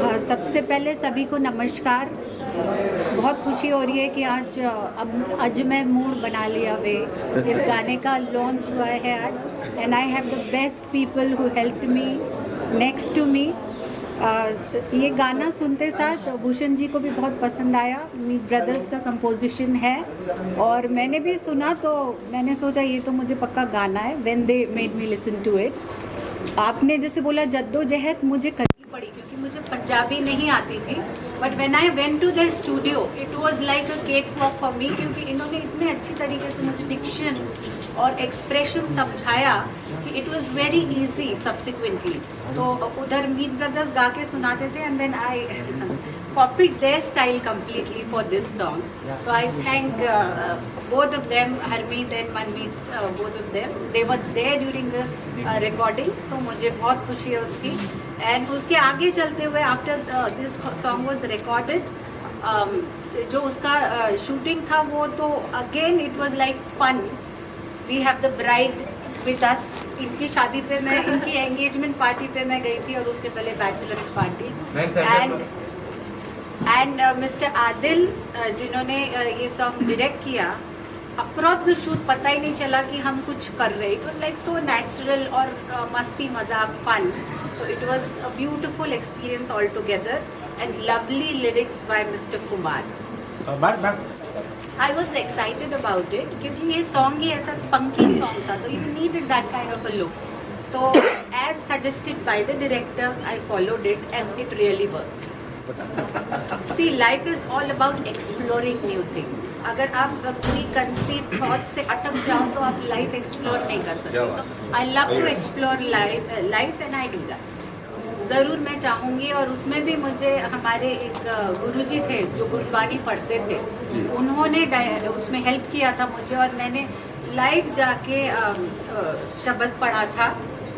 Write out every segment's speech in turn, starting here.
सबसे पहले सभी को नमस्कार। बहुत खुशी हो रही है कि आज मैं मूड बना लिया वे इस गाने का लॉन्च हुआ है आज, and I have the best people who helped me next to me. ये गाना सुनते साथ भूषण जी को भी बहुत पसंद आया। मीत ब्रदर्स का कंपोजिशन है और मैंने भी सुना तो मैंने सोचा ये तो मुझे पक्का गाना है। When they made me listen to it. आपने जैसे बोला जद्दोजहद मुझे करनी पड़ी क्योंकि मुझे पंजाबी नहीं आती थी, but when I went to the studio it was like a cakewalk for me, क्योंकि इन्होंने इतने अच्छी तरीके से मुझे डिक्शन और एक्सप्रेशन समझाया कि it was very easy subsequently. तो उधर मीत ब्रदर्स गा के सुनाते थे and then I copied their style completely for this song. So I thank both of them, Harmeet and Manmeet, both of them. They were there during the recording. तो मुझे बहुत खुशी है उसकी। And उसके आगे चलते हुए after this song was recorded, जो उसका shooting था वो तो again it was like fun. We have the bride with us. इनकी शादी पे मैं इनकी एंगेजमेंट पार्टी पे मैं गई थी और उसके पहले bachelor party. And mister Adil जिन्होंने ये सॉन्ग डायरेक्ट किया, अक्रॉस द शूट पता ही नहीं चला कि हम कुछ कर रहे। It was like so natural और मस्ती मजाक फन। तो it was a beautiful experience all together and lovely lyrics by mister Kumar. I was excited about it क्योंकि ये सॉन्ग ही ऐसा स्पंकी सॉन्ग था, तो you needed that kind of a look. तो as suggested by the director I followed it and it really work. See, life is all about exploring new things. अगर आप pre conceive thought से अटक जाओ तो आप लाइफ एक्सप्लोर नहीं कर सकते। तो I love to explore life and I do that. ज़रूर मैं चाहूँगी। और उसमें भी मुझे हमारे एक गुरुजी थे जो गुरबानी पढ़ते थे, उन्होंने उसमें हेल्प किया था मुझे और मैंने लाइव जाके शब्द पढ़ा था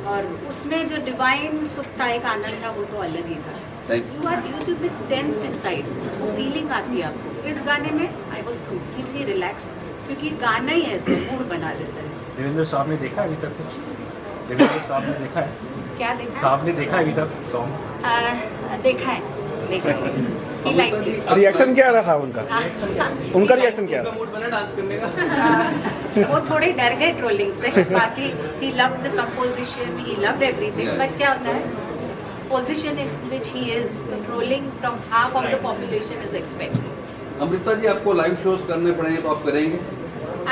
और उसमें जो डिवाइन सुख था, एक आनंद था, वो तो अलग ही था। You are little bit tensed inside, वो फीलिंग आती है आपको। इस गाने में आई वाज कंप्लीटली रिलैक्स्ड क्योंकि गाना ही ऐसे मूड बना देता है। देवेंद्र साहब ने देखा अभी तक कुछ? देवेंद्र साहब ने देखा है? क्या देखा? साहब ने देखा अभी तक सॉन्ग? देखा है। रिएक्शन क्या रहा उनका? उनका रिएक्शन क्या रहा? मूड बना डांस करने का। वो थोड़े डर गए ट्रोलिंग से। बाकी he loved the composition, he loved everything, but क्या होता है position in which he is, trolling from half of the population is expected. Amrita ji, आपको लाइव शोज करने पड़ेंगे तो आप करेंगे?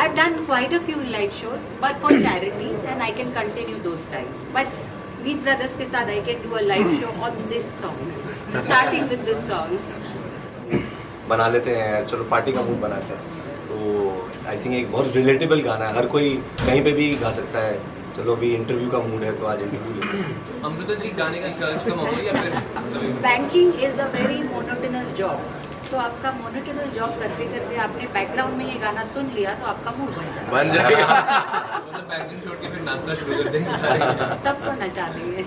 I've done quite a few live shows, but for charity, and I can continue those times. But Meet Brothers के साथ I can do a live show on this song, starting with this song. बना लेते हैं यार, चलो party का mood बनाते हैं। तो आई थिंक एक बहुत रिलेटेबल गाना है, हर कोई कहीं पे भी गा सकता है। चलो अभी इंटरव्यू का मूड है तो आज इंटरव्यू लेते हैं। अमृता जी, गाने का खर्च कम होगा या फिर? Banking is a very monotonous job. तो आपका मोनोटोनस जॉब करते करते आपने बैकग्राउंड में ये गाना सुन लिया तो आपका मूड बन जाएगा। मतलब बैंकिंग छोड़ के फिर नाचना शुरू कर देंगे सारे। सबको नचा देंगे।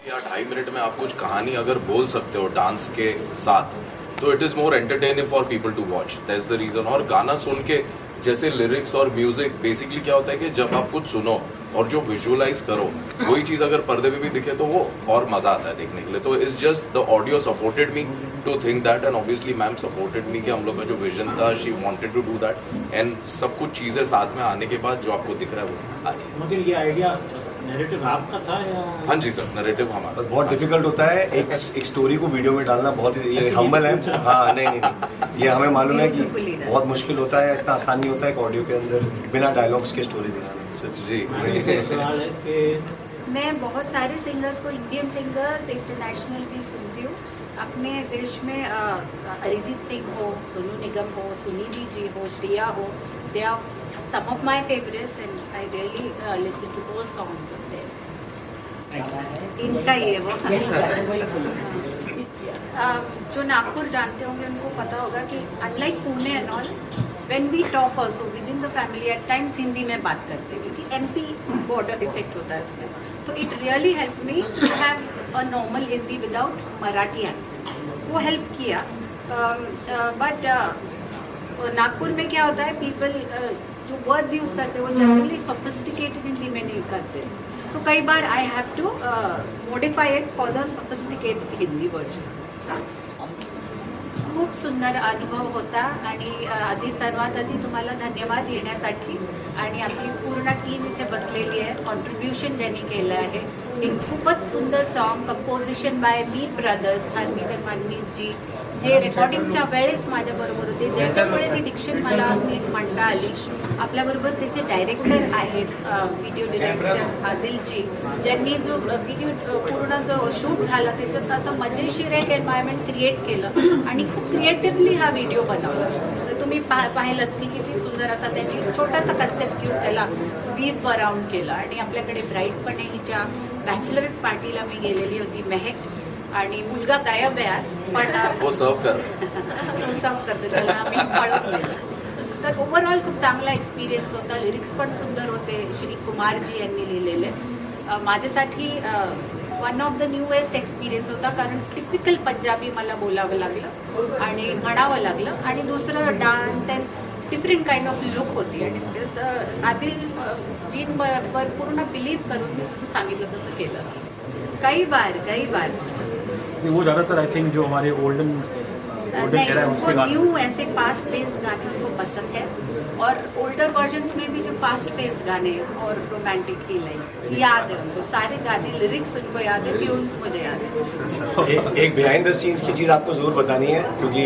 या 2.5 मिनट में आप कुछ कहानी अगर बोल सकते हो डांस के साथ तो it is more entertaining for people to watch. That's the reason. और गाना सुन के जैसे लिरिक्स और म्यूजिक बेसिकली क्या होता है कि जब आप कुछ सुनो और जो विजुअलाइज करो वही चीज़ अगर पर्दे पे भी दिखे तो वो और मज़ा आता है देखने के लिए। तो it's just the audio supported me to think that and obviously ma'am supported me कि हम लोग का जो विजन था she wanted to do that and सब कुछ चीज़ें साथ में आने के बाद जो आपको दिख रहा है वो आज। मतलब ये आइडिया नैरेटिव आपका था या? हाँ जी सर, नैरेटिव हमारा। बहुत डिफिकल्ट होता है एक स्टोरी को वीडियो में डालना। बहुत ये हम्बल है। हाँ नहीं, ये हमें मालूम है कि बहुत मुश्किल होता है, इतना आसान नहीं होता है एक ऑडियो के अंदर बिना डायलॉग्स के स्टोरी दिखाना। जी सवाल है कि मैं बहुत सारे सिंगर्स को, इंडियन सिंगर्स, इंटरनेशनल भी सुनती हूँ। अपने देश में अरिजीत सिंह हो, सोनू निगम हो, सुनिधि जी हो, श्रेया हो, they are some of my favourites and I really listen to those songs of theirs. इनका ये वो जो नागपुर जानते होंगे उनको पता होगा कि unlike Pune and all, when we talk also with in the family at times Hindi में बात करते हैं क्योंकि एमपी बॉर्डर इफेक्ट होता है उसमें। तो it really help me to have a normal Hindi without Marathi accent. वो हेल्प किया। बट नागपुर में क्या होता है, पीपल जो वर्ड्स यूज़ करते हैं वो जनरली सोफिस्टिकेटेड हिंदी में नहीं करते। तो कई बार I have to modify it for the sophisticated Hindi version. होता. खूप सुंदर अनुभव होता आणि सर्वात आधी तुम्हाला धन्यवाद येण्यासाठी आणि आपली पूर्ण टीम इथे बसलेली आहे. कॉन्ट्रीब्युशन ज्यांनी केलं आहे. एक खूपच सुंदर सॉन्ग कंपोजिशन बाय मीत ब्रदर्स, हरमीत आणि मनमीतजी, जे रेकॉर्डिंगच्या वेळेस माझ्याबरोबर होते, ज्याच्यामुळे ती डिक्शन मला नीट म्हणता आली. आपल्याबरोबर त्याचे डायरेक्टर आहेत, व्हिडिओ डिरेक्टर आदिलजी, ज्यांनी जो व्हिडिओ पूर्ण जो शूट झाला त्याच्यात असं मजेशीर एक एन्व्हायरमेंट क्रिएट केलं आणि खूप क्रिएटिव्हली हा व्हिडिओ बनवला. तर तुम्ही पाहिलंच की किती सुंदर असा त्यांनी छोटासा कन्सेप्ट घेऊन त्याला वीव अराउंड केलं. आणि आपल्याकडे ब्राईड पण आहे. हिच्या बॅचलरेट पार्टीला मी गेलेली होती, मेहक, आणि मुलगा गायब आहे आज, पण वो सर्व कर करतो त्याला आम्ही पळून गेलो. तर ओव्हरऑल खूप चांगला एक्सपिरियन्स होता. लिरिक्स पण सुंदर होते, श्री कुमारजी यांनी लिहिलेले. माझ्यासाठी one of the newest experience होता, कारण टिपिकल पंजाबी मला बोलावं लागलं आणि म्हणावं लागलं. आणि दुसरं dance and different kind of look होती. आणि आदिल जींवर पूर्ण बिलीव करून मी जसं सांगितलं तसं केलं. कई बार वो ज़्यादातर आई थिंक जो हमारे गोल्डन नहीं, एरा है उनको उसके गाने न्यू ऐसे फास्ट पेस्ड गाने उनको पसंद है. और ओल्डर वर्जन्स में भी जो फास्ट पेस्ड गाने और रोमांटिक ही लाइक याद है उनको सारे गाने, लिरिक्स उनको याद है, ट्यून्स मुझे याद है. एक बिहाइंड द सीन्स की चीज़ आपको ज़रूर बतानी है, क्योंकि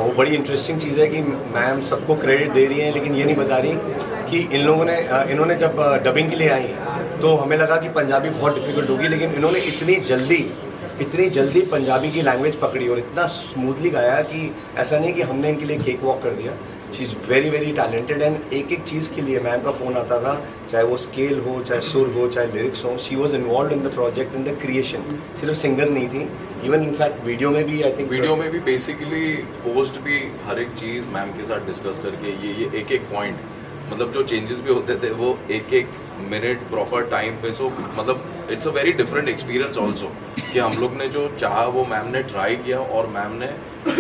वो बड़ी इंटरेस्टिंग चीज़ है कि मैम सबको क्रेडिट दे रही हैं लेकिन ये नहीं बता रही कि इन्होंने जब डबिंग के लिए आई तो हमें लगा कि पंजाबी बहुत डिफिकल्ट होगी, लेकिन इन्होंने इतनी जल्दी पंजाबी की लैंग्वेज पकड़ी और इतना स्मूथली गाया कि ऐसा नहीं कि हमने इनके लिए केक वॉक कर दिया. She is very very talented. And एक एक चीज़ के लिए मैम का फ़ोन आता था, चाहे वो स्केल हो, चाहे सुर हो, चाहे लिरिक्स हो. She was involve in the project, in the creation. सिर्फ सिंगर नहीं थी, इवन इनफैक्ट वीडियो में भी. आई थिंक वीडियो में भी बेसिकली पोस्ट भी हर एक चीज़ मैम के साथ डिस्कस करके ये एक पॉइंट, मतलब जो चेंजेस भी होते थे वो एक मिनट प्रॉपर टाइम पे. सो मतलब it's a very different experience also कि हम लोग ने जो चाहा वो मैम ने ट्राई किया और मैम ने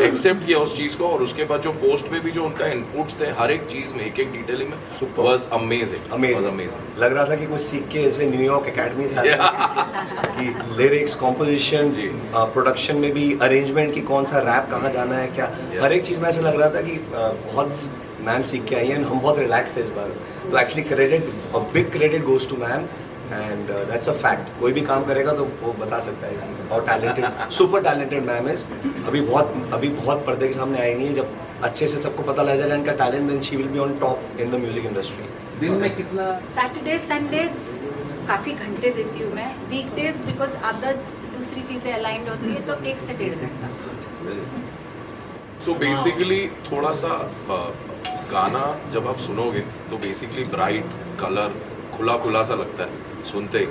एक्सेप्ट किया उस चीज़ को. और उसके बाद जो पोस्ट में भी जो उनका इनपुट्स थे हर एक चीज़ में, एक डिटेलिंग में, वाज अमेजिंग. लग रहा था कि कुछ सीख के जैसे न्यूयॉर्क एकेडमी कि लिरिक्स, कॉम्पोजिशन, प्रोडक्शन में भी अरेंजमेंट की कौन सा रैप कहाँ जाना है, क्या हर एक चीज़ में ऐसा लग रहा था कि बहुत मैम सीख के आई हैं. हम बहुत रिलैक्स थे इस बार. तो actually big credit goes to ma'am and that's a fact. कोई भी काम करेगा तो वो बता सकता है और talented, super talented ma'am is. अभी बहुत पर्दे के सामने आई नहीं है. जब अच्छे से सबको पता लग जाएगा इनका talent, then she will be on top in the music industry. दिन में कितना सैटरडे संडेज काफ़ी घंटे देती हूँ मैं. वीकडेज बिकॉज अदर दूसरी चीज़ें अलाइंड होती है तो 1 से 1.5 घंटा. सो बेसिकली थोड़ा सा गाना जब आप सुनोगे तो बेसिकली ब्राइट कलर खुला सा लगता है सुनते ही.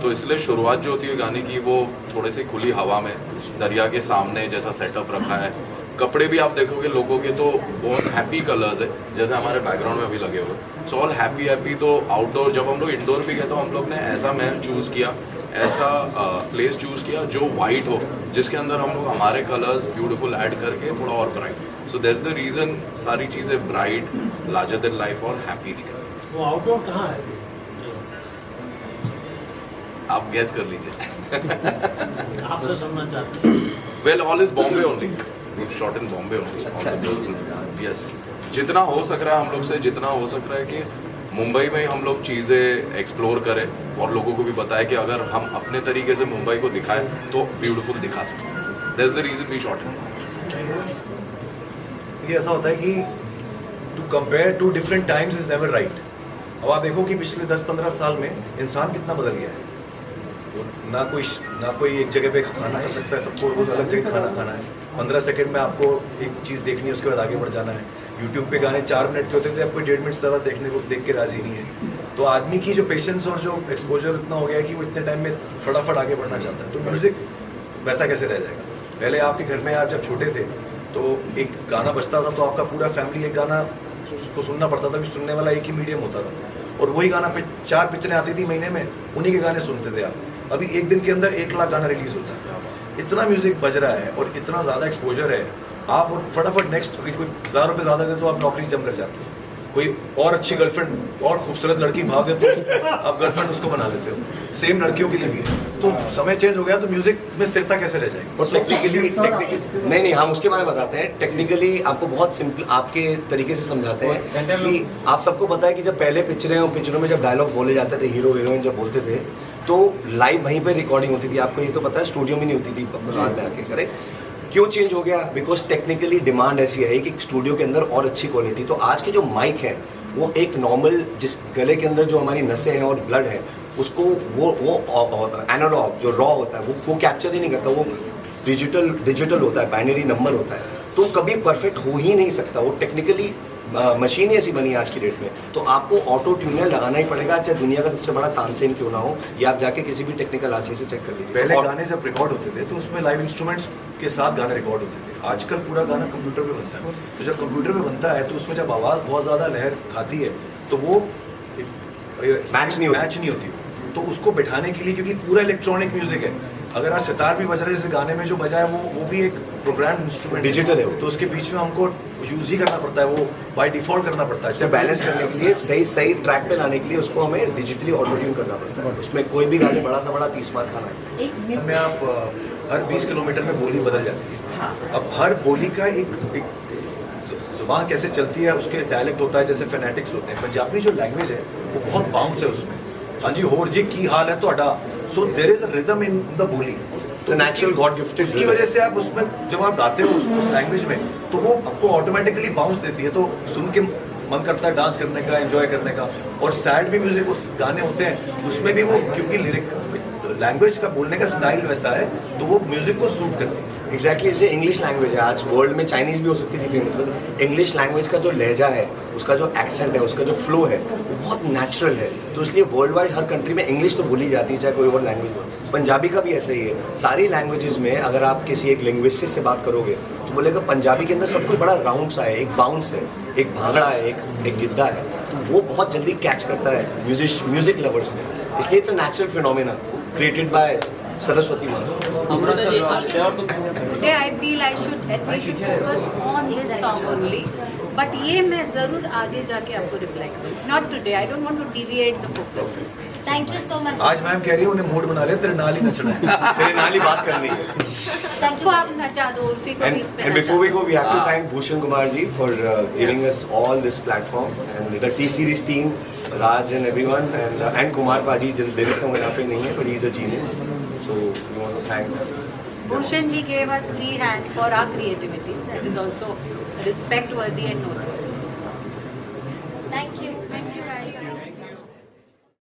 तो इसलिए शुरुआत जो होती है गाने की वो थोड़े से खुली हवा में, दरिया के सामने जैसा सेटअप रखा है. कपड़े भी आप देखोगे लोगों के तो बहुत हैप्पी कलर्स है, जैसे हमारे बैकग्राउंड में भी लगे हुए. So all happy. तो आउटडोर जब हम लोग इंडोर भी गए तो हम लोग ने ऐसा महल चूज़ किया, ऐसा प्लेस चूज़ किया जो वाइट हो, जिसके अंदर हम लोग हमारे कलर्स ब्यूटीफुल ऐड करके थोड़ा और bright. So that's the reason सारी चीज़ें ब्राइट, लार्जर देन लाइफ और हैप्पी दिख रही है. वो आउटडोर कहाँ है? आप गैस कर लीजिए. आप तो सुनना चाहते हैं. Well all is Bombay only. We shot in Bombay only. Yes, जितना हो सक रहा है हम लोग से, जितना हो सक रहा है कि मुंबई में हम लोग चीज़ें एक्सप्लोर करें और लोगों को भी बताएं कि अगर हम अपने तरीके से मुंबई को दिखाएं तो ब्यूटीफुल दिखा सकते हैं. That's the reason we shot in. ये ऐसा होता है कि to compare two different times is never right. अब आप देखो कि पिछले 10-15 साल में इंसान कितना बदल गया है. ना कोई एक जगह पे खाना खा सकता है, सबको रोज़ अलग जगह खाना है. 15 सेकंड में आपको एक चीज़ देखनी है, उसके बाद आगे बढ़ जाना है. यूट्यूब पे गाने 4 मिनट के होते थे, अब कोई 1.5 मिनट से ज़्यादा देख के राजी नहीं है. तो आदमी की जो पेशेंस और जो एक्सपोजर इतना हो गया है कि वो इतने टाइम में फटाफट आगे बढ़ना चाहता है. तो म्यूज़िक वैसा कैसे रह जाएगा. पहले आपके घर में आप जब छोटे थे तो एक गाना बजता था तो आपका पूरा फैमिली एक गाना उसको सुनना पड़ता था, कि सुनने वाला एक ही मीडियम होता था. और वही गाना 4 पिक्चरें आती थी महीने में, उन्हीं के गाने सुनते थे आप. अभी एक दिन के अंदर 1 लाख गाना रिलीज होता है. इतना म्यूजिक बज रहा है और इतना ज़्यादा एक्सपोजर है. आप और फटाफट नेक्स्ट कोई 1000 रुपये ज़्यादा दे तो आप नौकरी जम कर जाते हैं. कोई और अच्छी गर्लफ्रेंड और खूबसूरत लड़की भाग दे तो आप गर्लफ्रेंड उसको बना लेते हो। सेम लड़कियों के लिए भी है। तो समय चेंज हो गया तो म्यूजिक में स्थिरता कैसे रह जाएगी? और टेक्निकली नहीं हम उसके बारे में बताते हैं। टेक्निकली आपको बहुत सिंपल आपके तरीके से समझाते हैं कि आप सबको पता है कि जब पहले पिक्चरें और पिक्चरों में जब डायलॉग बोले जाते थे, हीरो हीरोइन जब बोलते थे तो लाइव वहीं पे रिकॉर्डिंग होती थी। आपको ये तो पता है, स्टूडियो में नहीं होती थी बाद में आके। करेक्ट? क्यों चेंज हो गया? बिकॉज टेक्निकली डिमांड ऐसी है कि स्टूडियो के अंदर और अच्छी क्वालिटी। तो आज के जो माइक है वो एक नॉर्मल जिस गले के अंदर जो हमारी नसें हैं और ब्लड है उसको वो एनालॉग जो रॉ होता है वो कैप्चर ही नहीं करता। वो डिजिटल होता है, बाइनरी नंबर होता है, तो कभी परफेक्ट हो ही नहीं सकता। वो टेक्निकली मशीन ही ऐसी बनी आज की डेट में। तो आपको ऑटो ट्यूनर लगाना ही पड़ेगा, चाहे दुनिया का सबसे बड़ा तानसेन क्यों ना हो। ये आप जाके किसी भी टेक्निकल आदमी से चेक कर लीजिए। पहले और गाने जब रिकॉर्ड होते थे तो उसमें लाइव इंस्ट्रूमेंट्स के साथ गाने रिकॉर्ड होते थे। आजकल पूरा गाना कंप्यूटर पे बनता है। तो जब कंप्यूटर पे बनता है तो उसमें जब आवाज़ बहुत ज़्यादा लहर खाती है तो वो मैच नहीं होती। तो उसको बैठाने के लिए, क्योंकि पूरा इलेक्ट्रॉनिक म्यूजिक है, अगर आप सितार भी बज रहे हैं जैसे गाने में जो बजा है वो भी एक प्रोग्राम इंस्ट्रूमेंट डिजिटल है वो। तो उसके बीच में हमको यूज ही करना पड़ता है, वो बाय डिफॉल्ट करना पड़ता है। इसे बैलेंस करने के लिए सही ट्रैक पे लाने के लिए उसको हमें डिजिटली ऑटो ट्यून करना पड़ता है। उसमें कोई भी गाने बड़ा सा बड़ा 30 मार खाना है। में आप हर 20 किलोमीटर में बोली बदल जाती है। अब हर बोली का एक जुबान कैसे चलती है, उसके डायलेक्ट होता है, जैसे फेनेटिक्स होते हैं। पंजाबी जो लैंग्वेज है वो बहुत बाउंस है उसमें। हाँ जी, होर जी की हाल है ਤੁਹਾਡਾ। So there is a rhythm in the बोली, तो नेचुरल गॉड गिफ्टेड इसकी वजह से आप उसमें जब आप गाते हो उस लैंग्वेज में तो वो आपको ऑटोमेटिकली बाउंस देती है। तो सुन के मन करता है डांस करने का, एंजॉय करने का। और सैड भी म्यूजिक उस गाने होते हैं उसमें भी वो, क्योंकि लिरिक लैंग्वेज का बोलने का स्टाइल वैसा है तो वो म्यूजिक को सूट करती है। एग्जैक्टली जैसे इंग्लिश लैंग्वेज है, आज वर्ल्ड में चाइनीज भी हो सकती थी फेमस। इंग्लिश लैंग्वेज का जो लहजा है, उसका जो एक्सेंट है, उसका जो फ्लो है वो बहुत नेचुरल है। तो इसलिए वर्ल्ड वाइड हर कंट्री में इंग्लिश तो बोली जाती है, चाहे कोई और लैंग्वेज हो। पंजाबी का भी ऐसा ही है। सारी लैंग्वेजेस में अगर आप किसी एक लिंग्विस्टिक से बात करोगे तो बोलेगा पंजाबी के अंदर सब कुछ बड़ा राउंड सा है, एक बाउंस है, एक भांगड़ा है, एक गिद्दा है। तो वो बहुत जल्दी कैच करता है म्यूजिक लवर्स में। इसलिए it's a natural phenomena created by Saraswati माँ। Today I feel we should focus on this song only. But ये मैं ज़रूर आगे जाके आपको रिप्लाई करूँगी। Not today. I don't want to deviate the focus. Thank you so much. आज ma'am कह रही है उन्हें मूड बना लिया, तेरे नाल ही नचना है। तेरे नाल ही बात करनी है। सबको आप नचा दो, उर्फी को भी इस पे And before we go, we have to thank Bhushan Kumar ji for giving us all this platform, and the T Series team, Raj and everyone, and Kumar Paji, Jin lyrics हम यहाँ पे नहीं है, but he is a genius. So we want to thank. Bhushan ji gave us free hand for our creativity. That is also respect worthy and noted.